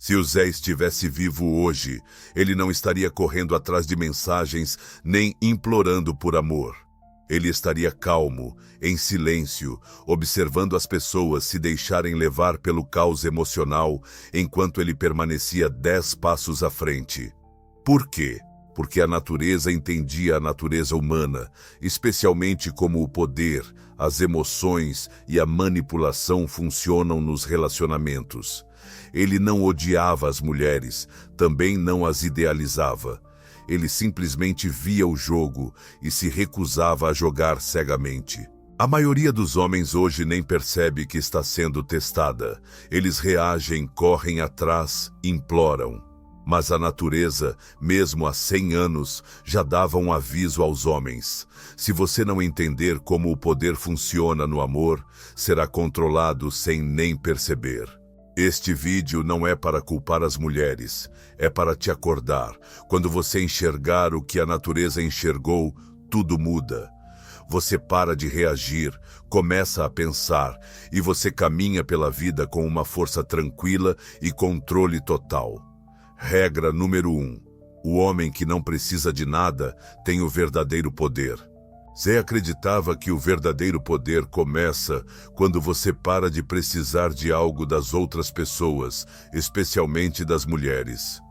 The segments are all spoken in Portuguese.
Se o Zé estivesse vivo hoje, ele não estaria correndo atrás de mensagens nem implorando por amor. Ele estaria calmo, em silêncio, observando as pessoas se deixarem levar pelo caos emocional enquanto ele permanecia 10 passos à frente. Por quê? Porque a natureza entendia a natureza humana, especialmente como o poder, as emoções e a manipulação funcionam nos relacionamentos. Ele não odiava as mulheres, também não as idealizava. Ele simplesmente via o jogo e se recusava a jogar cegamente. A maioria dos homens hoje nem percebe que está sendo testada. Eles reagem, correm atrás, imploram. Mas a natureza, mesmo há 100 anos, já dava um aviso aos homens. Se você não entender como o poder funciona no amor, será controlado sem nem perceber. Este vídeo não é para culpar as mulheres, é para te acordar. Quando você enxergar o que a natureza enxergou, tudo muda. Você para de reagir, começa a pensar, e você caminha pela vida com uma força tranquila e controle total. Regra número 1. O homem que não precisa de nada tem o verdadeiro poder. Zé acreditava que o verdadeiro poder começa quando você para de precisar de algo das outras pessoas, especialmente das mulheres.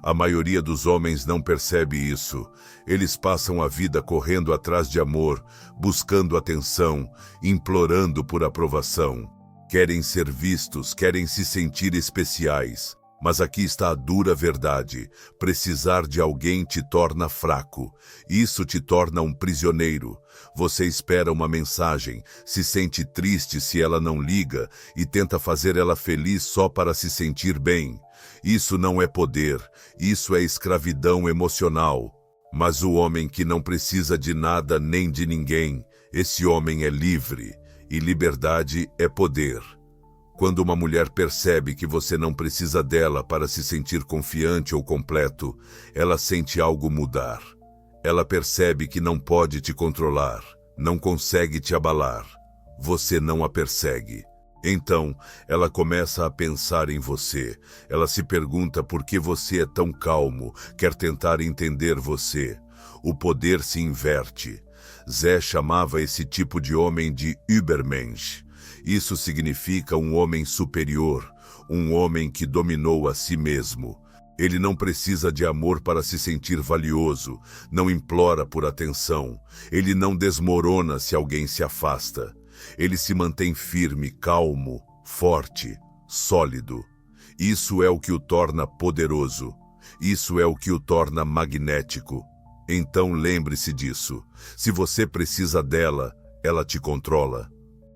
A maioria dos homens não percebe isso. Eles passam a vida correndo atrás de amor, buscando atenção, implorando por aprovação. Querem ser vistos, querem se sentir especiais. Mas aqui está a dura verdade. Precisar de alguém te torna fraco. Isso te torna um prisioneiro. Você espera uma mensagem, se sente triste se ela não liga e tenta fazer ela feliz só para se sentir bem. Isso não é poder, isso é escravidão emocional. Mas o homem que não precisa de nada nem de ninguém, esse homem é livre. E liberdade é poder. Quando uma mulher percebe que você não precisa dela para se sentir confiante ou completo, ela sente algo mudar. Ela percebe que não pode te controlar, não consegue te abalar. Você não a persegue. Então, ela começa a pensar em você. Ela se pergunta por que você é tão calmo, quer tentar entender você. O poder se inverte. Zé chamava esse tipo de homem de Übermensch. Isso significa um homem superior, um homem que dominou a si mesmo. Ele não precisa de amor para se sentir valioso, não implora por atenção. Ele não desmorona se alguém se afasta. Ele se mantém firme, calmo, forte, sólido. Isso é o que o torna poderoso. Isso é o que o torna magnético. Então lembre-se disso. Se você precisa dela, ela te controla.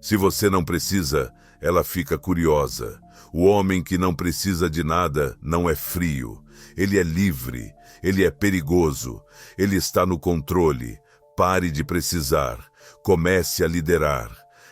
Se você não precisa, ela fica curiosa. O homem que não precisa de nada não é frio. Ele é livre. Ele é perigoso. Ele está no controle. Pare de precisar. Comece a liderar.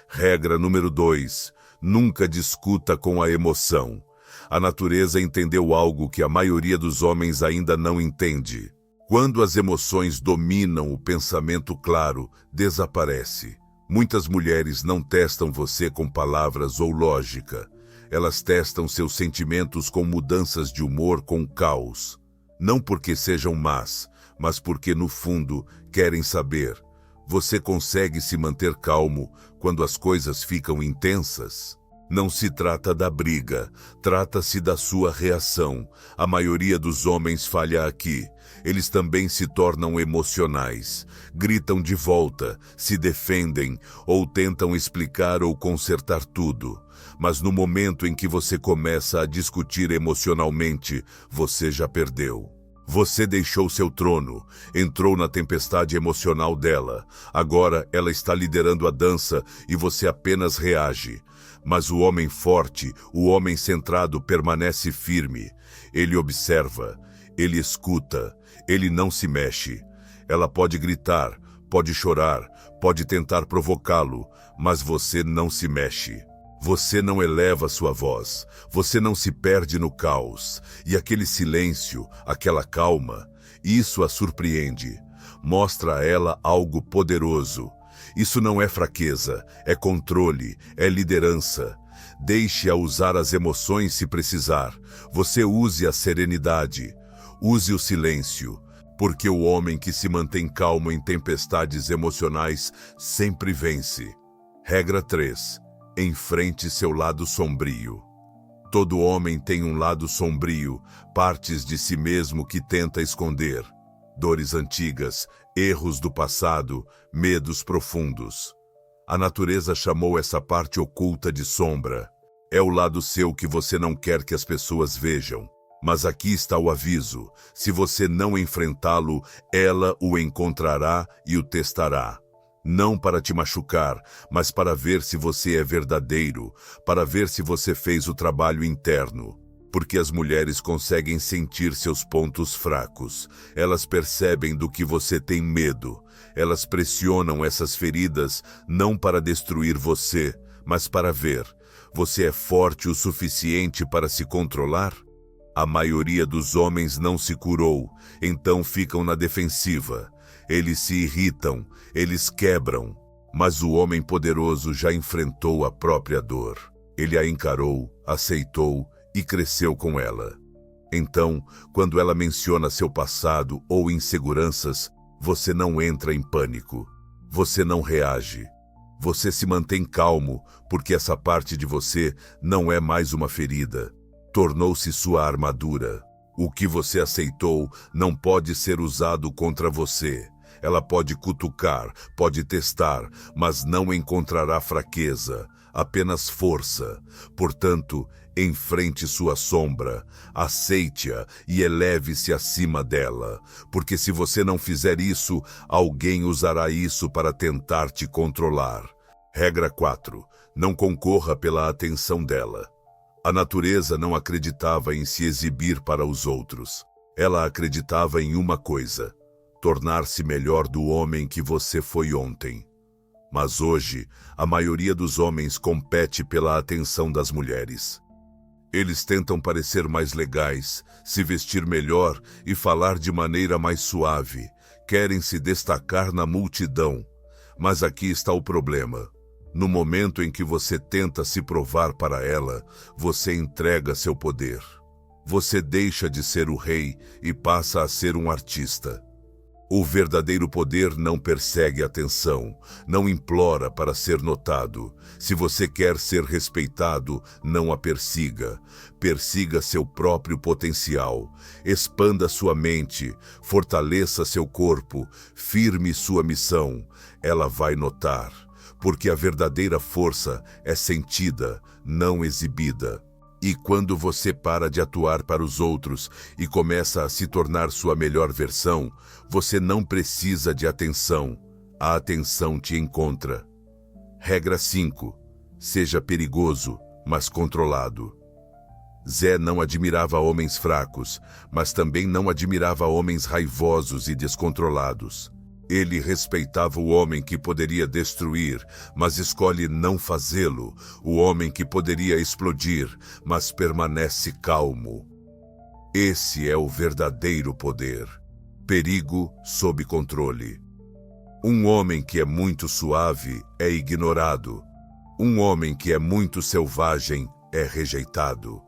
Regra número 2. Nunca discuta com a emoção. A natureza entendeu algo que a maioria dos homens ainda não entende. Quando as emoções dominam o pensamento claro, desaparece. Muitas mulheres não testam você com palavras ou lógica. Elas testam seus sentimentos com mudanças de humor, com caos. Não porque sejam más, mas porque, no fundo, querem saber. Você consegue se manter calmo quando as coisas ficam intensas? Não se trata da briga, trata-se da sua reação. A maioria dos homens falha aqui. Eles também se tornam emocionais. Gritam de volta, se defendem ou tentam explicar ou consertar tudo. Mas no momento em que você começa a discutir emocionalmente, você já perdeu. Você deixou seu trono, entrou na tempestade emocional dela. Agora ela está liderando a dança e você apenas reage. Mas o homem forte, o homem centrado permanece firme. Ele observa, ele escuta, ele não se mexe. Ela pode gritar, pode chorar, pode tentar provocá-lo, mas você não se mexe. Você não eleva sua voz, você não se perde no caos. E aquele silêncio, aquela calma, isso a surpreende. Mostra a ela algo poderoso. Isso não é fraqueza, é controle, é liderança. Deixe-a usar as emoções se precisar. Você use a serenidade. Use o silêncio. Porque o homem que se mantém calmo em tempestades emocionais sempre vence. Regra 3. Enfrente seu lado sombrio. Todo homem tem um lado sombrio, partes de si mesmo que tenta esconder. Dores antigas, erros do passado, medos profundos. A natureza chamou essa parte oculta de sombra. É o lado seu que você não quer que as pessoas vejam. Mas aqui está o aviso: se você não enfrentá-lo, ela o encontrará e o testará. Não para te machucar, mas para ver se você é verdadeiro, para ver se você fez o trabalho interno. Porque as mulheres conseguem sentir seus pontos fracos. Elas percebem do que você tem medo. Elas pressionam essas feridas não para destruir você, mas para ver: você é forte o suficiente para se controlar? A maioria dos homens não se curou, então ficam na defensiva. Eles se irritam, eles quebram. Mas o homem poderoso já enfrentou a própria dor. Ele a encarou, aceitou e cresceu com ela. Então, quando ela menciona seu passado ou inseguranças, você não entra em pânico. Você não reage. Você se mantém calmo, porque essa parte de você não é mais uma ferida. Tornou-se sua armadura. O que você aceitou não pode ser usado contra você. Ela pode cutucar, pode testar, mas não encontrará fraqueza, apenas força. Portanto, enfrente sua sombra, aceite-a e eleve-se acima dela. Porque se você não fizer isso, alguém usará isso para tentar te controlar. Regra 4. Não concorra pela atenção dela. A natureza não acreditava em se exibir para os outros. Ela acreditava em uma coisa: tornar-se melhor do homem que você foi ontem. Mas hoje, a maioria dos homens compete pela atenção das mulheres. Eles tentam parecer mais legais, se vestir melhor e falar de maneira mais suave. Querem se destacar na multidão. Mas aqui está o problema. No momento em que você tenta se provar para ela, você entrega seu poder. Você deixa de ser o rei e passa a ser um artista. O verdadeiro poder não persegue atenção, não implora para ser notado. Se você quer ser respeitado, não a persiga. Persiga seu próprio potencial. Expanda sua mente, fortaleça seu corpo, firme sua missão. Ela vai notar. Porque a verdadeira força é sentida, não exibida. E quando você para de atuar para os outros e começa a se tornar sua melhor versão, você não precisa de atenção. A atenção te encontra. Regra 5. Seja perigoso, mas controlado. Zé não admirava homens fracos, mas também não admirava homens raivosos e descontrolados. Ele respeitava o homem que poderia destruir, mas escolhe não fazê-lo. O homem que poderia explodir, mas permanece calmo. Esse é o verdadeiro poder. Perigo sob controle. Um homem que é muito suave é ignorado. Um homem que é muito selvagem é rejeitado.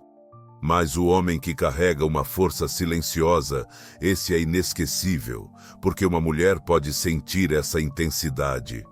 Mas o homem que carrega uma força silenciosa, esse é inesquecível, porque uma mulher pode sentir essa intensidade.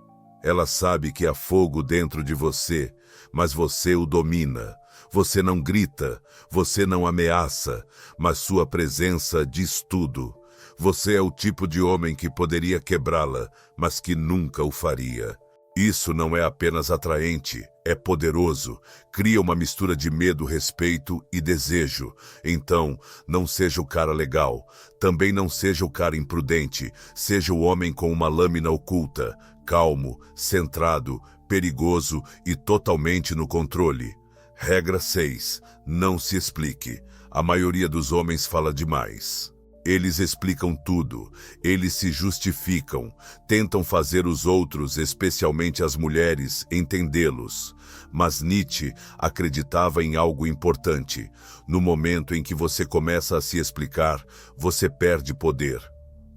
Ela sabe que há fogo dentro de você, mas você o domina. Você não grita, você não ameaça, mas sua presença diz tudo. Você é o tipo de homem que poderia quebrá-la, mas que nunca o faria. Isso não é apenas atraente, é poderoso, cria uma mistura de medo, respeito e desejo. Então, não seja o cara legal, também não seja o cara imprudente, seja o homem com uma lâmina oculta, calmo, centrado, perigoso e totalmente no controle. Regra 6. Não se explique. A maioria dos homens fala demais. Eles explicam tudo, eles se justificam, tentam fazer os outros, especialmente as mulheres, entendê-los. Mas Nietzsche acreditava em algo importante. No momento em que você começa a se explicar, você perde poder.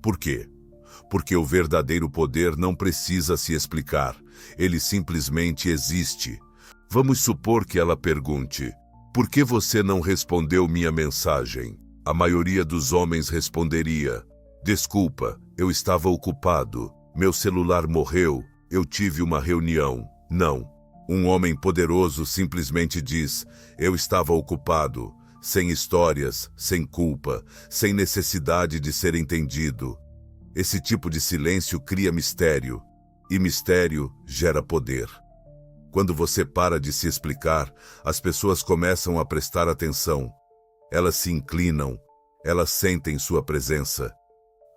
Por quê? porque o verdadeiro poder não precisa se explicar, ele simplesmente existe. Vamos supor que ela pergunte: por que você não respondeu minha mensagem? A maioria dos homens responderia: desculpa, eu estava ocupado, meu celular morreu, eu tive uma reunião. Não. Um homem poderoso simplesmente diz: eu estava ocupado, sem histórias, sem culpa, sem necessidade de ser entendido. Esse tipo de silêncio cria mistério, e mistério gera poder. Quando você para de se explicar, as pessoas começam a prestar atenção. Elas se inclinam, elas sentem sua presença.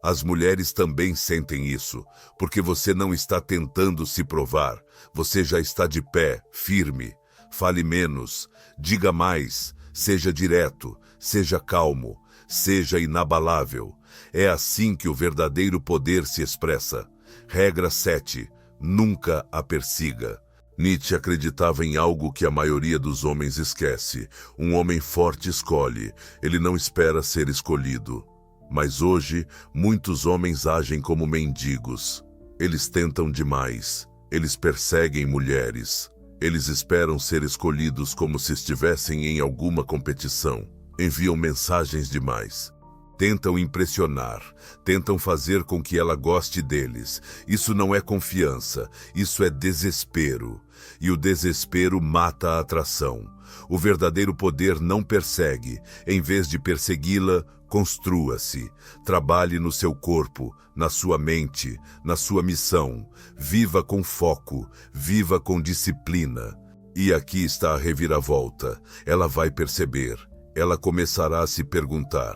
As mulheres também sentem isso, porque você não está tentando se provar, você já está de pé, firme. Fale menos, diga mais, seja direto, seja calmo, seja inabalável. É assim que o verdadeiro poder se expressa. Regra 7. Nunca a persiga. Nietzsche acreditava em algo que a maioria dos homens esquece. Um homem forte escolhe, ele não espera ser escolhido. Mas hoje, muitos homens agem como mendigos. Eles tentam demais. Eles perseguem mulheres. Eles esperam ser escolhidos como se estivessem em alguma competição. Enviam mensagens demais. Tentam impressionar. Tentam fazer com que ela goste deles. Isso não é confiança. Isso é desespero. E o desespero mata a atração. O verdadeiro poder não persegue. Em vez de persegui-la, construa-se, trabalhe no seu corpo, na sua mente, na sua missão. Viva com foco, viva com disciplina. E aqui está a reviravolta. Ela vai perceber. Ela começará a se perguntar: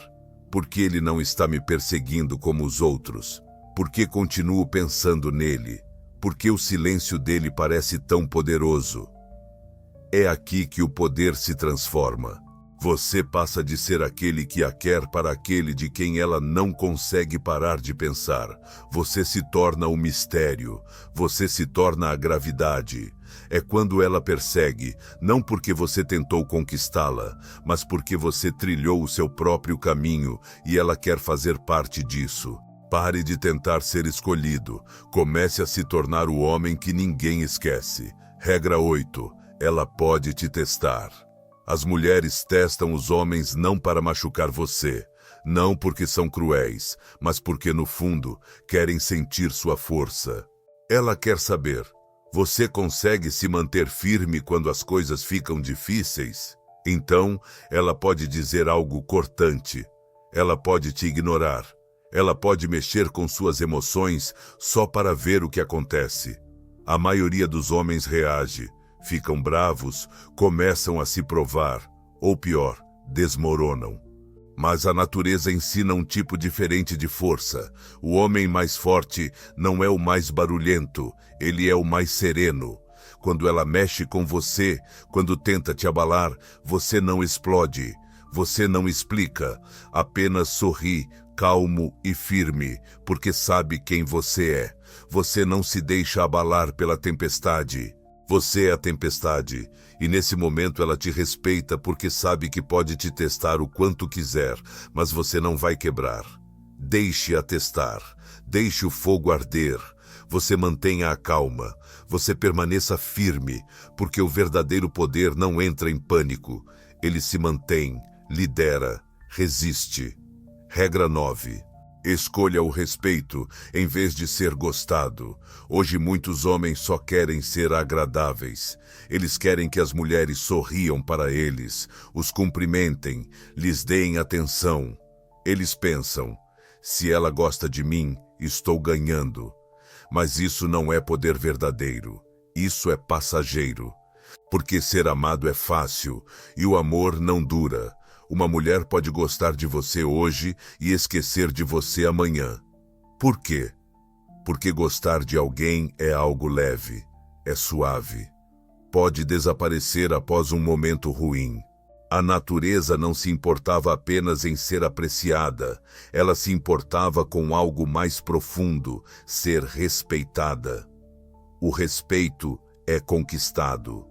por que ele não está me perseguindo como os outros? Por que continuo pensando nele? Por que o silêncio dele parece tão poderoso? É aqui que o poder se transforma. Você passa de ser aquele que a quer para aquele de quem ela não consegue parar de pensar. Você se torna o mistério. Você se torna a gravidade. É quando ela persegue, não porque você tentou conquistá-la, mas porque você trilhou o seu próprio caminho e ela quer fazer parte disso. Pare de tentar ser escolhido. Comece a se tornar o homem que ninguém esquece. Regra 8. Ela pode te testar. As mulheres testam os homens não para machucar você, não porque são cruéis, mas porque no fundo querem sentir sua força. Ela quer saber: você consegue se manter firme quando as coisas ficam difíceis? Então, ela pode dizer algo cortante. Ela pode te ignorar. Ela pode mexer com suas emoções só para ver o que acontece. A maioria dos homens reage. Ficam bravos, começam a se provar, ou pior, desmoronam. Mas a natureza ensina um tipo diferente de força. O homem mais forte não é o mais barulhento, ele é o mais sereno. Quando ela mexe com você, quando tenta te abalar, você não explode, você não explica, apenas sorri, calmo e firme, porque sabe quem você é. Você não se deixa abalar pela tempestade. Você é a tempestade, e nesse momento ela te respeita porque sabe que pode te testar o quanto quiser, mas você não vai quebrar. Deixe-a testar, deixe o fogo arder. Você mantenha a calma, você permaneça firme, porque o verdadeiro poder não entra em pânico. Ele se mantém, lidera, resiste. Regra 9. Escolha o respeito em vez de ser gostado. Hoje muitos homens só querem ser agradáveis. Eles querem que as mulheres sorriam para eles, os cumprimentem, lhes deem atenção. Eles pensam: se ela gosta de mim, estou ganhando. Mas isso não é poder verdadeiro. Isso é passageiro. Porque ser amado é fácil e o amor não dura. Uma mulher pode gostar de você hoje e esquecer de você amanhã. Por quê? Porque gostar de alguém é algo leve, é suave. Pode desaparecer após um momento ruim. A natureza não se importava apenas em ser apreciada, ela se importava com algo mais profundo, ser respeitada. O respeito é conquistado.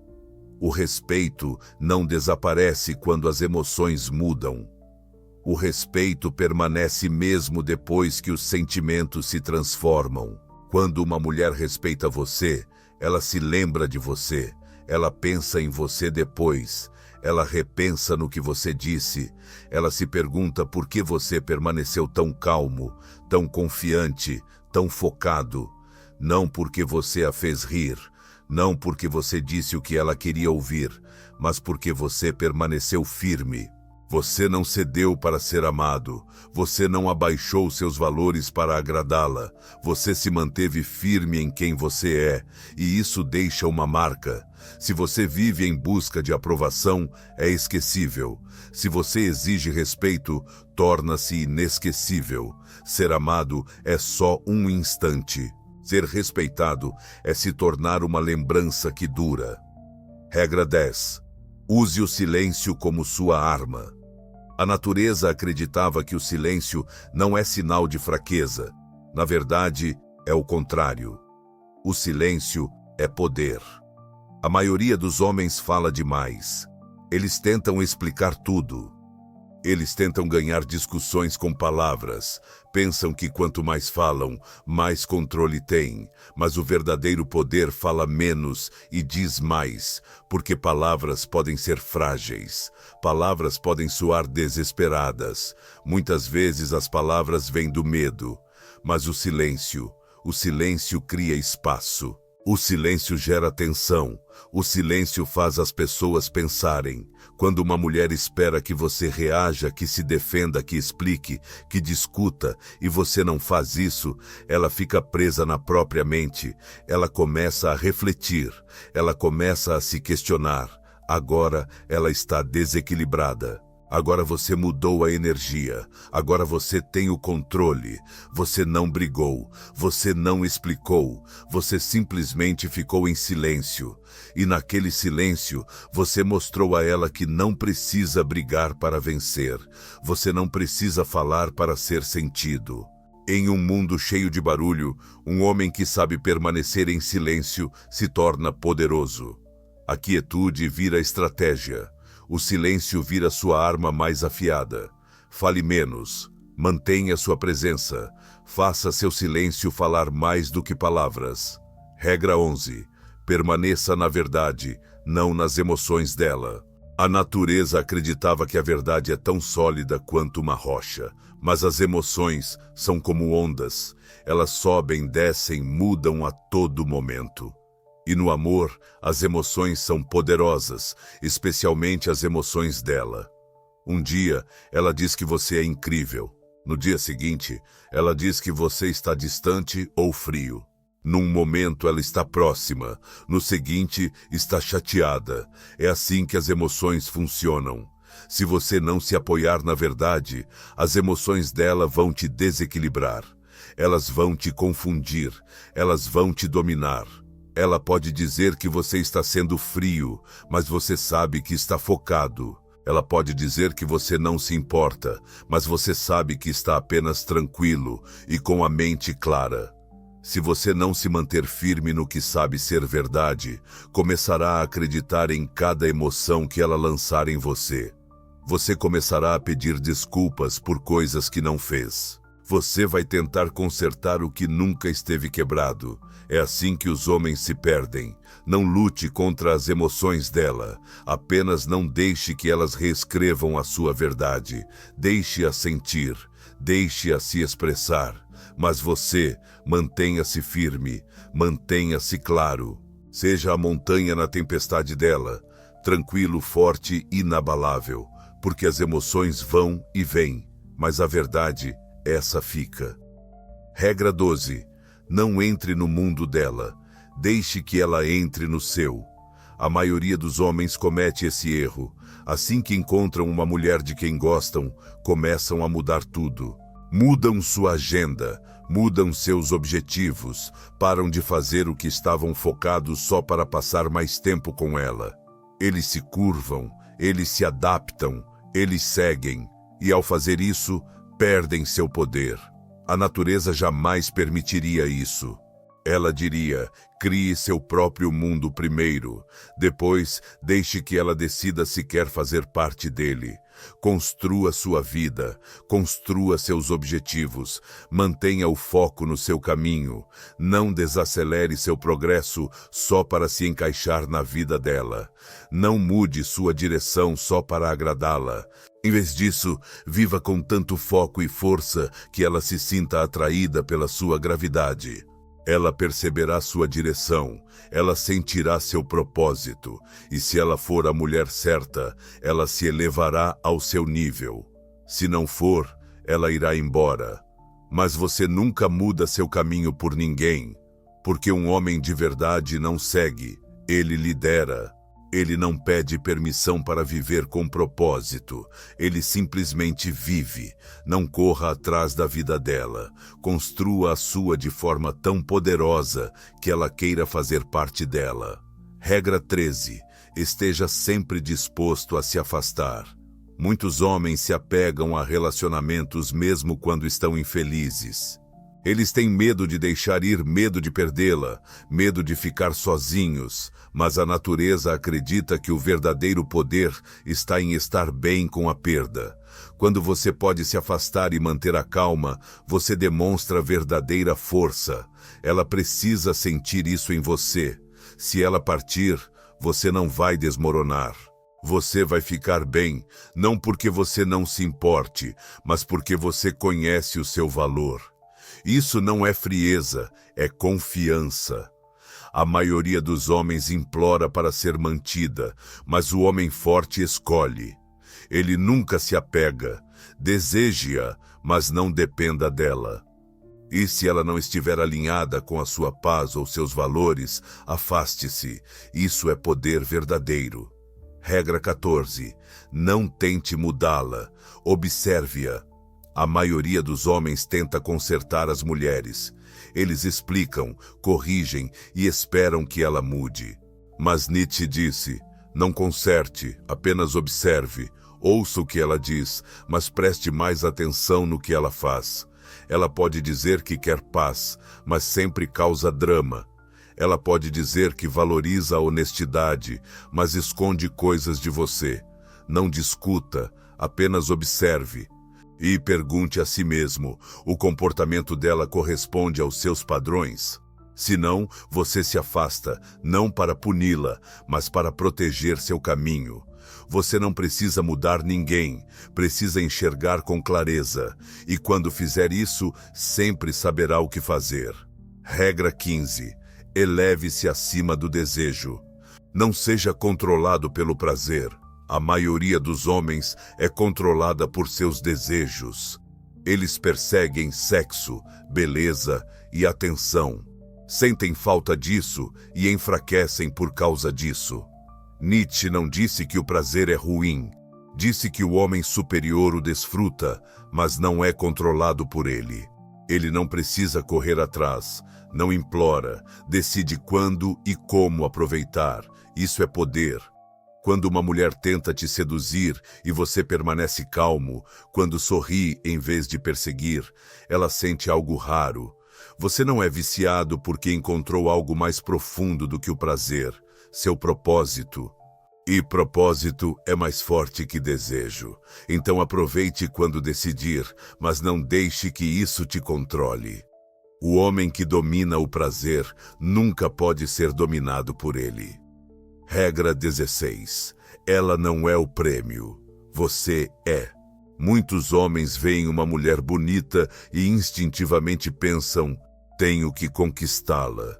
O respeito não desaparece quando as emoções mudam. O respeito permanece mesmo depois que os sentimentos se transformam. Quando uma mulher respeita você, ela se lembra de você, ela pensa em você depois, ela repensa no que você disse, ela se pergunta por que você permaneceu tão calmo, tão confiante, tão focado. Não porque você a fez rir, não porque você disse o que ela queria ouvir, mas porque você permaneceu firme. Você não cedeu para ser amado, você não abaixou seus valores para agradá-la, você se manteve firme em quem você é, e isso deixa uma marca. Se você vive em busca de aprovação, é esquecível. Se você exige respeito, torna-se inesquecível. Ser amado é só um instante. Ser respeitado é se tornar uma lembrança que dura. Regra 10. Use o silêncio como sua arma. A natureza acreditava que o silêncio não é sinal de fraqueza. Na verdade, é o contrário. O silêncio é poder. A maioria dos homens fala demais. Eles tentam explicar tudo. Eles tentam ganhar discussões com palavras. Pensam que quanto mais falam, mais controle têm. Mas o verdadeiro poder fala menos e diz mais, porque palavras podem ser frágeis. Palavras podem soar desesperadas. Muitas vezes as palavras vêm do medo. Mas o silêncio cria espaço. O silêncio gera tensão. O silêncio faz as pessoas pensarem. Quando uma mulher espera que você reaja, que se defenda, que explique, que discuta, e você não faz isso, ela fica presa na própria mente. Ela começa a refletir. Ela começa a se questionar. Agora ela está desequilibrada. Agora você mudou a energia. Agora você tem o controle. Você não brigou. Você não explicou. Você simplesmente ficou em silêncio. E naquele silêncio, você mostrou a ela que não precisa brigar para vencer. Você não precisa falar para ser sentido. Em um mundo cheio de barulho, um homem que sabe permanecer em silêncio se torna poderoso. A quietude vira estratégia. O silêncio vira sua arma mais afiada. Fale menos. Mantenha sua presença. Faça seu silêncio falar mais do que palavras. Regra 11. Permaneça na verdade, não nas emoções dela. A natureza acreditava que a verdade é tão sólida quanto uma rocha, mas as emoções são como ondas. Elas sobem, descem, mudam a todo momento. E no amor, as emoções são poderosas, especialmente as emoções dela. Um dia, ela diz que você é incrível. No dia seguinte, ela diz que você está distante ou frio. Num momento, ela está próxima. No seguinte, está chateada. É assim que as emoções funcionam. Se você não se apoiar na verdade, as emoções dela vão te desequilibrar. Elas vão te confundir. Elas vão te dominar. Ela pode dizer que você está sendo frio, mas você sabe que está focado. Ela pode dizer que você não se importa, mas você sabe que está apenas tranquilo e com a mente clara. Se você não se manter firme no que sabe ser verdade, começará a acreditar em cada emoção que ela lançar em você. Você começará a pedir desculpas por coisas que não fez. Você vai tentar consertar o que nunca esteve quebrado. É assim que os homens se perdem. Não lute contra as emoções dela. Apenas não deixe que elas reescrevam a sua verdade. Deixe-a sentir. Deixe-a se expressar. Mas você, mantenha-se firme. Mantenha-se claro. Seja a montanha na tempestade dela. Tranquilo, forte, inabalável. Porque as emoções vão e vêm. Mas a verdade, essa fica. Regra 12. Não entre no mundo dela. Deixe que ela entre no seu. A maioria dos homens comete esse erro. Assim que encontram uma mulher de quem gostam, começam a mudar tudo. Mudam sua agenda, mudam seus objetivos, param de fazer o que estavam focados só para passar mais tempo com ela. Eles se curvam, eles se adaptam, eles seguem, e ao fazer isso, perdem seu poder. A natureza jamais permitiria isso. Ela diria: crie seu próprio mundo primeiro. Depois, deixe que ela decida se quer fazer parte dele. Construa sua vida, construa seus objetivos, mantenha o foco no seu caminho. Não desacelere seu progresso só para se encaixar na vida dela. Não mude sua direção só para agradá-la. Em vez disso, viva com tanto foco e força que ela se sinta atraída pela sua gravidade. Ela perceberá sua direção, ela sentirá seu propósito, e se ela for a mulher certa, ela se elevará ao seu nível. Se não for, ela irá embora. Mas você nunca muda seu caminho por ninguém, porque um homem de verdade não segue, ele lidera. Ele não pede permissão para viver com propósito. Ele simplesmente vive. Não corra atrás da vida dela. Construa a sua de forma tão poderosa que ela queira fazer parte dela. Regra 13. Esteja sempre disposto a se afastar. Muitos homens se apegam a relacionamentos mesmo quando estão infelizes. Eles têm medo de deixar ir, medo de perdê-la, medo de ficar sozinhos, mas a natureza acredita que o verdadeiro poder está em estar bem com a perda. Quando você pode se afastar e manter a calma, você demonstra verdadeira força. Ela precisa sentir isso em você. Se ela partir, você não vai desmoronar. Você vai ficar bem, não porque você não se importe, mas porque você conhece o seu valor. Isso não é frieza, é confiança. A maioria dos homens implora para ser mantida, mas o homem forte escolhe. Ele nunca se apega, deseje-a, mas não dependa dela. E se ela não estiver alinhada com a sua paz ou seus valores, afaste-se. Isso é poder verdadeiro. Regra 14. Não tente mudá-la, observe-a. A maioria dos homens tenta consertar as mulheres. Eles explicam, corrigem e esperam que ela mude. Mas Nietzsche disse: não conserte, apenas observe. Ouça o que ela diz, mas preste mais atenção no que ela faz. Ela pode dizer que quer paz, mas sempre causa drama. Ela pode dizer que valoriza a honestidade, mas esconde coisas de você. Não discuta, apenas observe. E pergunte a si mesmo: o comportamento dela corresponde aos seus padrões? Se não, você se afasta, não para puni-la, mas para proteger seu caminho. Você não precisa mudar ninguém, precisa enxergar com clareza. E quando fizer isso, sempre saberá o que fazer. Regra 15. Eleve-se acima do desejo. Não seja controlado pelo prazer. A maioria dos homens é controlada por seus desejos. Eles perseguem sexo, beleza e atenção. Sentem falta disso e enfraquecem por causa disso. Nietzsche não disse que o prazer é ruim. Disse que o homem superior o desfruta, mas não é controlado por ele. Ele não precisa correr atrás, não implora, decide quando e como aproveitar. Isso é poder. Quando uma mulher tenta te seduzir e você permanece calmo, quando sorri em vez de perseguir, ela sente algo raro. Você não é viciado porque encontrou algo mais profundo do que o prazer, seu propósito. E propósito é mais forte que desejo. Então aproveite quando decidir, mas não deixe que isso te controle. O homem que domina o prazer nunca pode ser dominado por ele. Regra 16. Ela não é o prêmio. Você é. Muitos homens veem uma mulher bonita e instintivamente pensam: tenho que conquistá-la.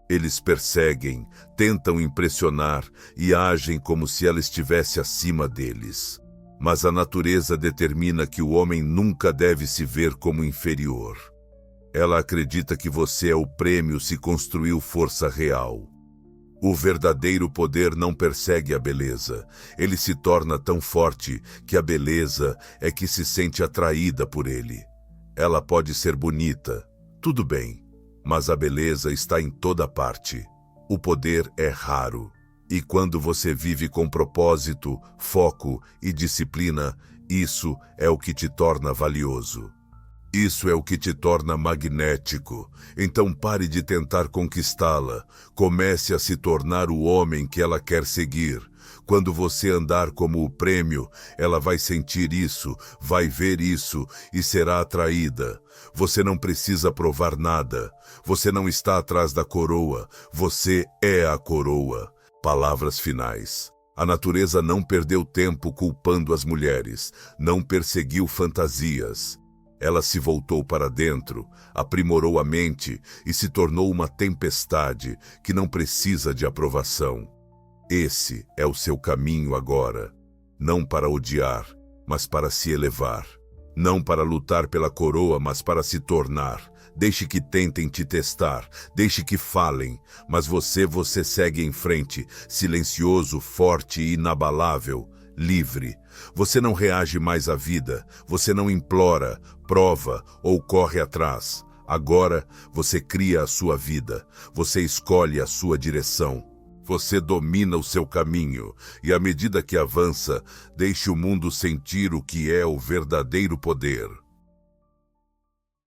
Eles perseguem, tentam impressionar e agem como se ela estivesse acima deles. Mas a natureza determina que o homem nunca deve se ver como inferior. Ela acredita que você é o prêmio se construiu força real. O verdadeiro poder não persegue a beleza. Ele se torna tão forte que a beleza é que se sente atraída por ele. Ela pode ser bonita, tudo bem, mas a beleza está em toda parte. O poder é raro. E quando você vive com propósito, foco e disciplina, isso é o que te torna valioso. Isso é o que te torna magnético. Então pare de tentar conquistá-la. Comece a se tornar o homem que ela quer seguir. Quando você andar como o prêmio, ela vai sentir isso, vai ver isso e será atraída. Você não precisa provar nada. Você não está atrás da coroa. Você é a coroa. Palavras finais. A natureza não perdeu tempo culpando as mulheres. Não perseguiu fantasias. Ela se voltou para dentro, aprimorou a mente e se tornou uma tempestade que não precisa de aprovação. Esse é o seu caminho agora. Não para odiar, mas para se elevar. Não para lutar pela coroa, mas para se tornar. Deixe que tentem te testar, deixe que falem, mas você segue em frente, silencioso, forte e inabalável. Livre. Você não reage mais à vida, você não implora, prova ou corre atrás. Agora você cria a sua vida, você escolhe a sua direção. Você domina o seu caminho e à medida que avança, deixe o mundo sentir o que é o verdadeiro poder.